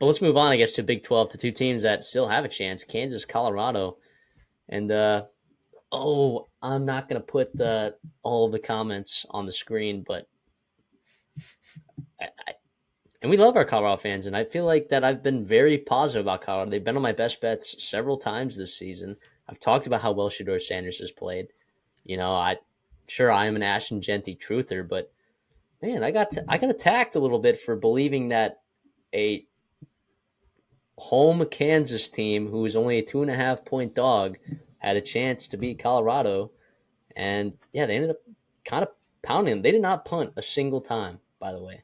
But let's move on, I guess, to Big 12, to two teams that still have a chance: Kansas, Colorado, and I'm not gonna put all of the comments on the screen, but and we love our Colorado fans, and I feel like that I've been very positive about Colorado. They've been on my best bets several times this season. I've talked about how well Shedeur Sanders has played. I sure I am an Ashton Genty truther, but man, I got attacked a little bit for believing that a home Kansas team who was only a 2.5 point dog had a chance to beat Colorado, and yeah, they ended up kind of pounding them. They did not punt a single time, by the way.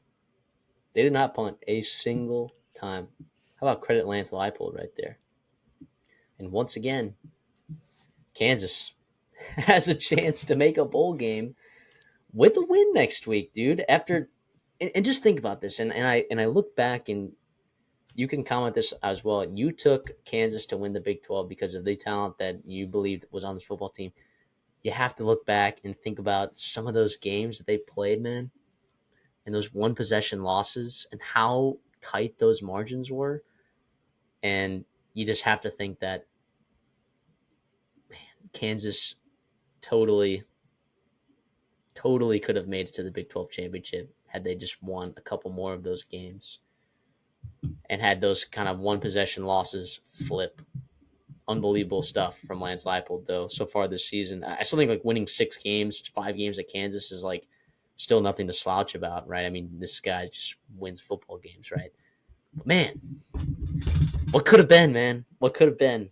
They did not punt a single time. How about credit Lance Leipold right there? And once again, Kansas has a chance to make a bowl game with a win next week, dude. And just think about this, and I look back, and you can comment this as well. You took Kansas to win the Big 12 because of the talent that you believed was on this football team. You have to look back and think about some of those games that they played, man, and those one possession losses and how tight those margins were. And you just have to think that Kansas totally, totally could have made it to the Big 12 championship had they just won a couple more of those games and had those kind of one possession losses flip. Unbelievable stuff from Lance Leipold, though, so far this season. I still think like winning 6 games, 5 games at Kansas is like still nothing to slouch about, right? I mean, this guy just wins football games, right? But man, what could have been, man? What could have been?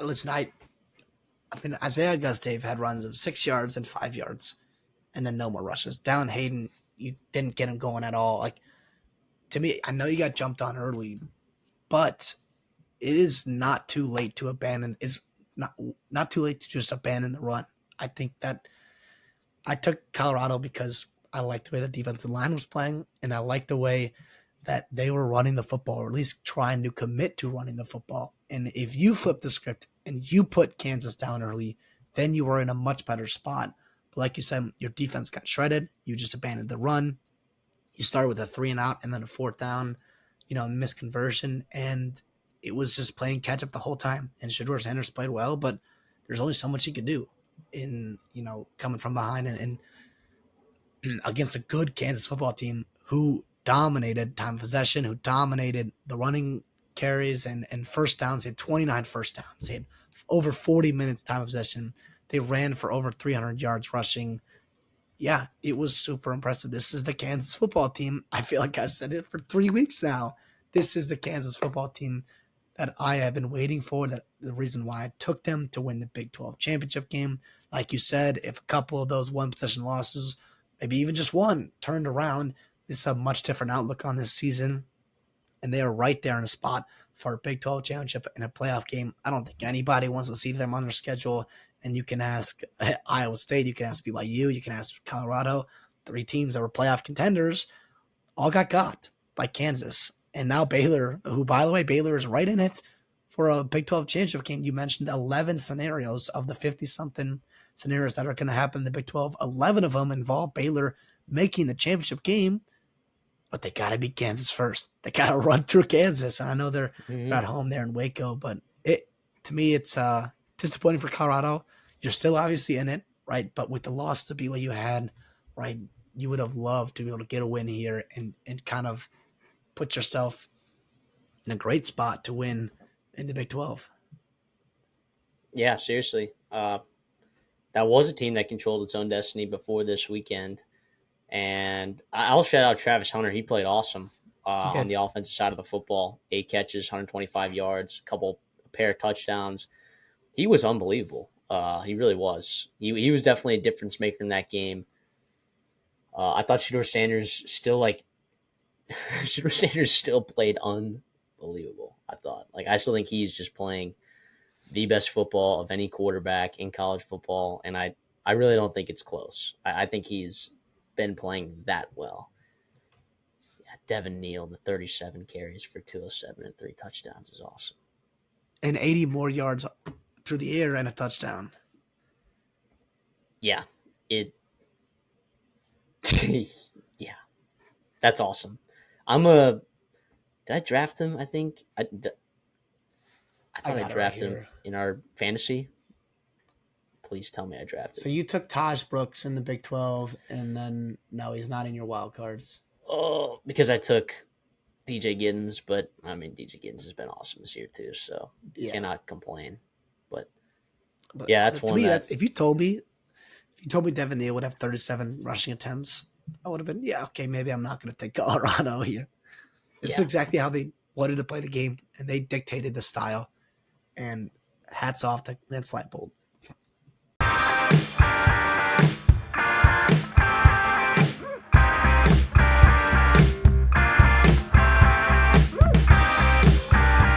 Listen, I mean, Isaiah Augustave had runs of 6 yards and 5 yards, and then no more rushes. Dallin Hayden, you didn't get him going at all. Like, to me, I know you got jumped on early, but it is not too late to abandon. It's not too late to just abandon the run. I think that I took Colorado because I liked the way the defensive line was playing, and I liked the way that they were running the football, or at least trying to commit to running the football. And if you flip the script and you put Kansas down early, then you were in a much better spot. But like you said, your defense got shredded. You just abandoned the run. You started with a 3-and-out and then a 4th down, missed conversion. And it was just playing catch up the whole time. And Shedeur Sanders played well, but there's only so much he could do in, coming from behind and against a good Kansas football team who dominated time of possession, who dominated the running carries and first downs. They had 29 first downs. They had over 40 minutes time of possession. They ran for over 300 yards rushing. Yeah, it was super impressive. This is the Kansas football team. I feel like I've said it for 3 weeks now. This is the Kansas football team that I have been waiting for, that the reason why I took them to win the Big 12 championship game. Like you said, if a couple of those one possession losses, maybe even just one, turned around, this is a much different outlook on this season. And they are right there in a spot for a Big 12 championship and a playoff game. I don't think anybody wants to see them on their schedule. And you can ask Iowa State, you can ask BYU, you can ask Colorado, 3 teams that were playoff contenders, all got by Kansas. And now Baylor, who, by the way, Baylor is right in it for a Big 12 championship game. You mentioned 11 scenarios of the 50-something scenarios that are going to happen in the Big 12. 11 of them involve Baylor making the championship game, but they got to beat Kansas first. They got to run through Kansas. And I know they're at home there in Waco, but to me, it's disappointing for Colorado. You're still obviously in it, right? But with the loss to BYU had, right, you would have loved to be able to get a win here and kind of put yourself in a great spot to win in the Big 12. Yeah, seriously. That was a team that controlled its own destiny before this weekend. And I'll shout out Travis Hunter. He played awesome on the offensive side of the football. 8 catches, 125 yards, a pair of touchdowns. He was unbelievable. He really was. He was definitely a difference maker in that game. I thought Shedeur Sanders still played unbelievable. I still think he's just playing the best football of any quarterback in college football, and I really don't think it's close. I think he's been playing that well. Yeah, Devin Neal, the 37 carries for 207 and 3 touchdowns is awesome. And 80 more yards through the air and a touchdown. Yeah, yeah, that's awesome. I'm a. Did I draft him? I think I I thought I got it right drafted him here. in our fantasy. Please tell me I So drafted him. you took Taj Brooks in the Big 12, and then no, he's not in your wild cards. Oh, because I took DJ Giddens, but I mean DJ Giddens has been awesome this year too, so Yeah, cannot complain. But but yeah, that's to one me, that that's if you told me Devin Neal would have 37 rushing attempts, I would have been, yeah, okay, maybe I'm not going to take Colorado here. This is yeah, exactly how they wanted to play the game, and they dictated the style. And hats off to Lance Leipold.